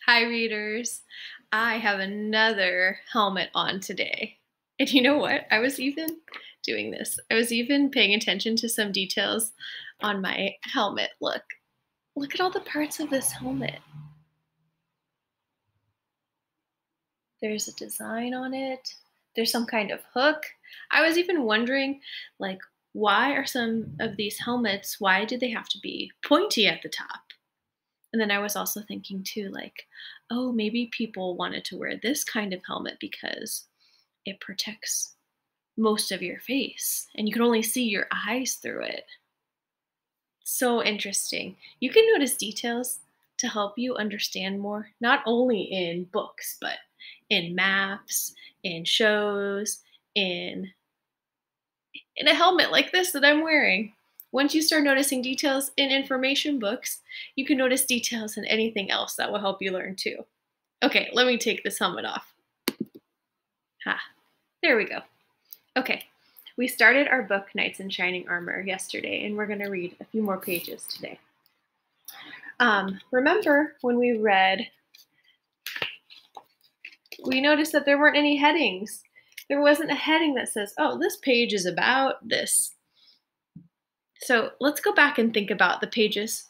Hi, readers. I have another helmet on today. And you know what? I was even doing this. I was even paying attention to some details on my helmet. Look at all the parts of this helmet. There's a design on it. There's some kind of hook. I was even wondering, why are some of these helmets, why do they have to be pointy at the top? And then I was also thinking too, oh, maybe people wanted to wear this kind of helmet because it protects most of your face and you can only see your eyes through it. So interesting. You can notice details to help you understand more, not only in books, but in maps, in shows, in a helmet like this that I'm wearing. Once you start noticing details in information books, you can notice details in anything else that will help you learn too. Okay, let me take this helmet off. Ha, there we go. Okay, we started our book, Knights in Shining Armor, yesterday, and we're going to read a few more pages today. Remember when we read, we noticed that there weren't any headings. There wasn't a heading that says, oh, this page is about this. So let's go back and think about the pages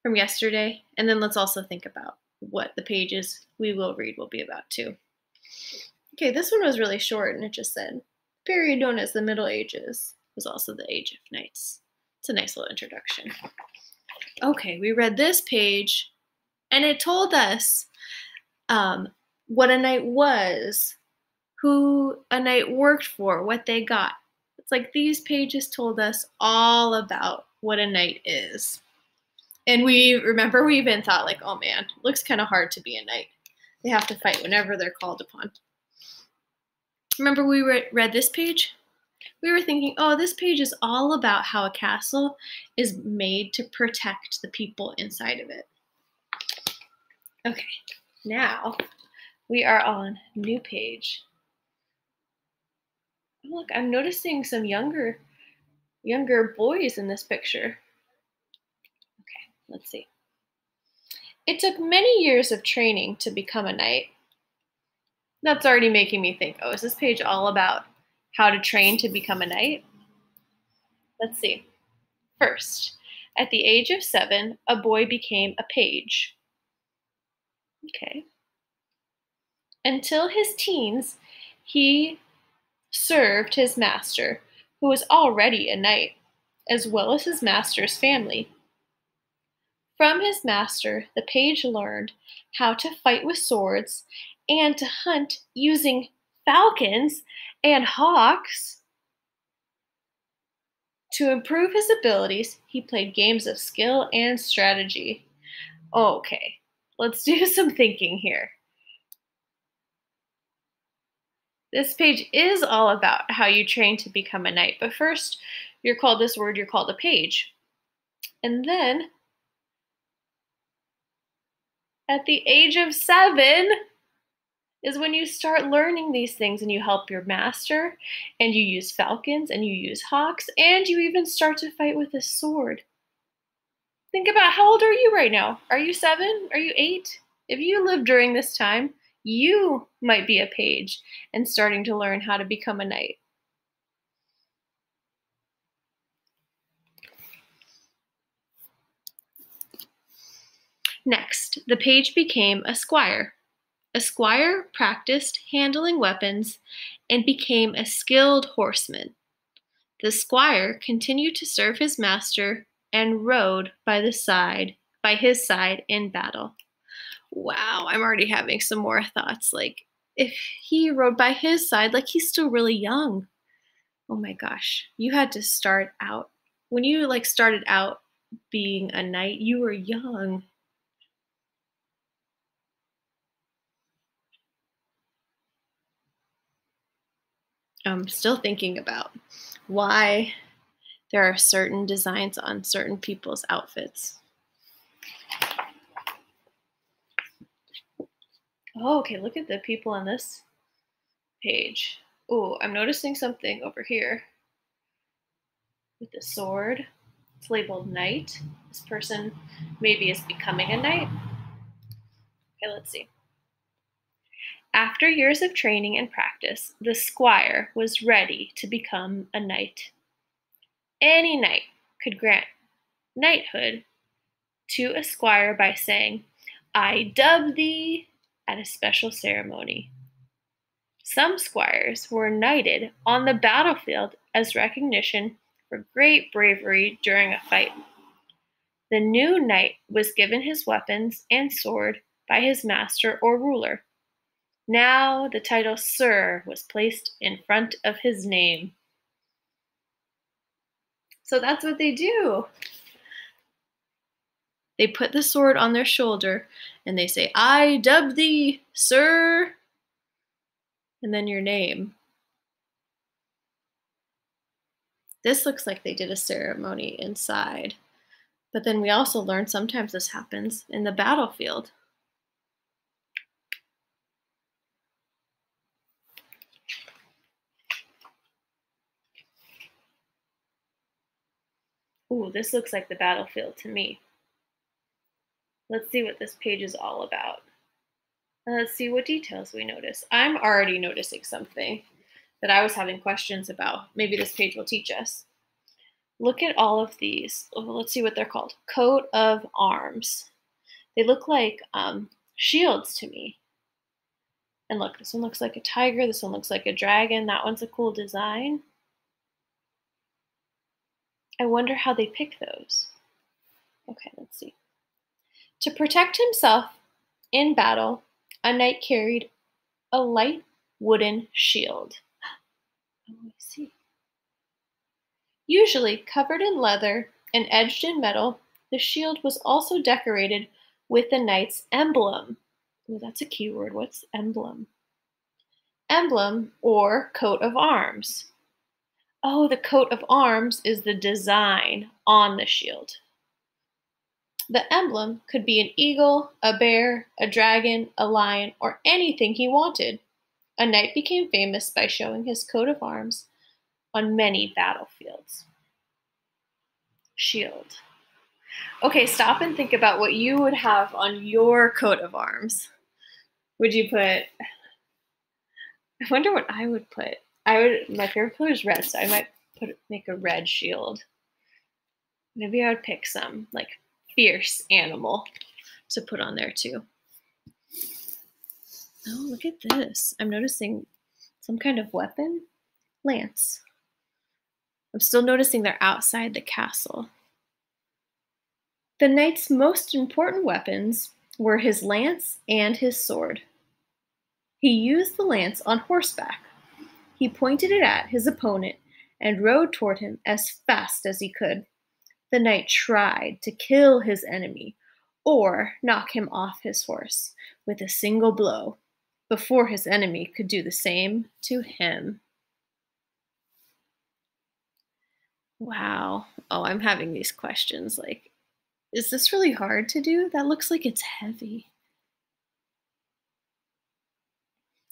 from yesterday, and then let's also think about what the pages we will read will be about too. Okay, this one was really short, and it just said, the period known as the Middle Ages was also the Age of Knights. It's a nice little introduction. Okay, we read this page, and it told us what a knight was, who a knight worked for, what they got. It's like these pages told us all about what a knight is. And we even thought oh man, it looks kind of hard to be a knight. They have to fight whenever they're called upon. Remember we read this page? We were thinking, oh, this page is all about how a castle is made to protect the people inside of it. Okay, now we are on a new page. Oh, look, I'm noticing some younger boys in this picture. Okay, let's see. It took many years of training to become a knight. That's already making me think, oh, is this page all about how to train to become a knight? Let's see. First, at the age of 7, a boy became a page. Okay. Until his teens, he served his master, who was already a knight, as well as his master's family. From his master, the page learned how to fight with swords and to hunt using falcons and hawks. To improve his abilities, he played games of skill and strategy. Okay, let's do some thinking here. This page is all about how you train to become a knight, but first, you're called a page. And then, at the age of 7, is when you start learning these things and you help your master, and you use falcons, and you use hawks, and you even start to fight with a sword. Think about, how old are you right now? Are you 7? Are you 8? If you lived during this time, you might be a page and starting to learn how to become a knight. Next, the page became a squire. A squire practiced handling weapons and became a skilled horseman. The squire continued to serve his master and rode by his side in battle. Wow, I'm already having some more thoughts. If he rode by his side, he's still really young. Oh my gosh, you had to start out. When you started out being a knight, you were young. I'm still thinking about why there are certain designs on certain people's outfits. Oh, okay, look at the people on this page. Oh, I'm noticing something over here with the sword. It's labeled knight. This person maybe is becoming a knight. Okay, let's see. After years of training and practice, the squire was ready to become a knight. Any knight could grant knighthood to a squire by saying, "I dub thee," at a special ceremony. Some squires were knighted on the battlefield as recognition for great bravery during a fight. The new knight was given his weapons and sword by his master or ruler. Now the title Sir was placed in front of his name. So that's what they do. They put the sword on their shoulder and they say, "I dub thee, Sir," and then your name. This looks like they did a ceremony inside. But then we also learn sometimes this happens in the battlefield. Ooh, this looks like the battlefield to me. Let's see what this page is all about. Let's see what details we notice. I'm already noticing something that I was having questions about. Maybe this page will teach us. Look at all of these. Let's see what they're called. Coat of arms. They look like shields to me. And look, this one looks like a tiger. This one looks like a dragon. That one's a cool design. I wonder how they pick those. Okay, let's see. To protect himself in battle, a knight carried a light wooden shield. Oh, I see. Usually covered in leather and edged in metal, the shield was also decorated with the knight's emblem. Ooh, that's a key word. What's emblem? Emblem or coat of arms. Oh, the coat of arms is the design on the shield. The emblem could be an eagle, a bear, a dragon, a lion, or anything he wanted. A knight became famous by showing his coat of arms on many battlefields. Shield. Okay, stop and think about what you would have on your coat of arms. Would you put, I wonder what I would put. My favorite color is red, so I might make a red shield. Maybe I would pick some like fierce animal to put on there too. Oh, look at this. I'm noticing some kind of weapon. Lance. I'm still noticing they're outside the castle. The knight's most important weapons were his lance and his sword. He used the lance on horseback. He pointed it at his opponent and rode toward him as fast as he could. The knight tried to kill his enemy or knock him off his horse with a single blow before his enemy could do the same to him. Wow. Oh, I'm having these questions like, is this really hard to do? That looks like it's heavy.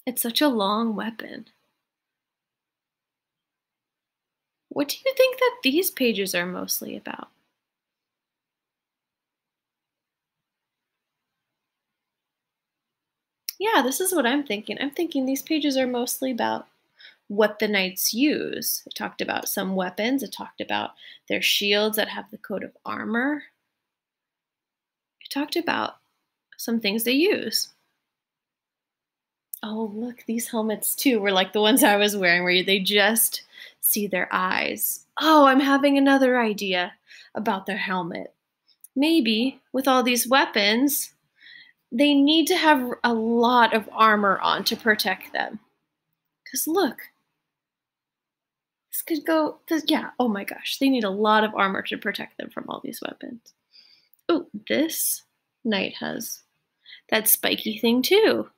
It's such a long weapon. What do you think that these pages are mostly about? Yeah, this is what I'm thinking. I'm thinking these pages are mostly about what the knights use. It talked about some weapons. It talked about their shields that have the coat of armor. It talked about some things they use. Oh, look, these helmets too were like the ones I was wearing where they just see their eyes. Oh, I'm having another idea about their helmet. Maybe with all these weapons, they need to have a lot of armor on to protect them. Because look, this could go, yeah, oh my gosh, they need a lot of armor to protect them from all these weapons. Oh, this knight has that spiky thing too.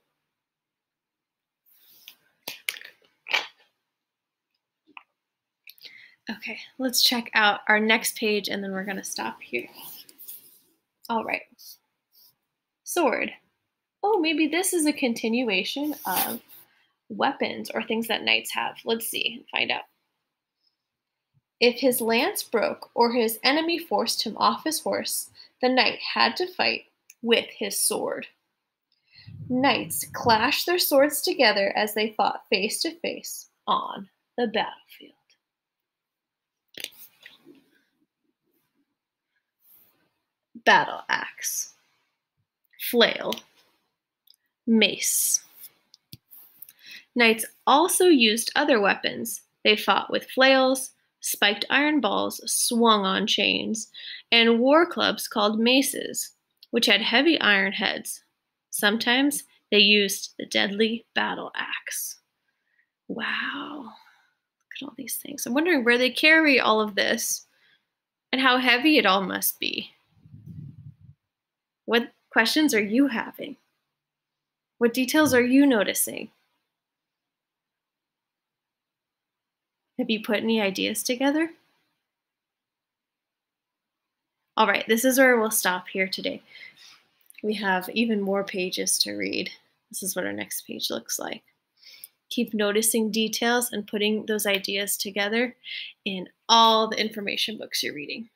Okay, let's check out our next page and then we're going to stop here. All right. Sword. Oh, maybe this is a continuation of weapons or things that knights have. Let's see and find out. If his lance broke or his enemy forced him off his horse, the knight had to fight with his sword. Knights clashed their swords together as they fought face to face on the battlefield. Battle axe, flail, mace. Knights also used other weapons. They fought with flails, spiked iron balls swung on chains, and war clubs called maces, which had heavy iron heads. Sometimes they used the deadly battle axe. Wow, look at all these things. I'm wondering where they carry all of this and how heavy it all must be. What questions are you having? What details are you noticing? Have you put any ideas together? All right, this is where we'll stop here today. We have even more pages to read. This is what our next page looks like. Keep noticing details and putting those ideas together in all the information books you're reading.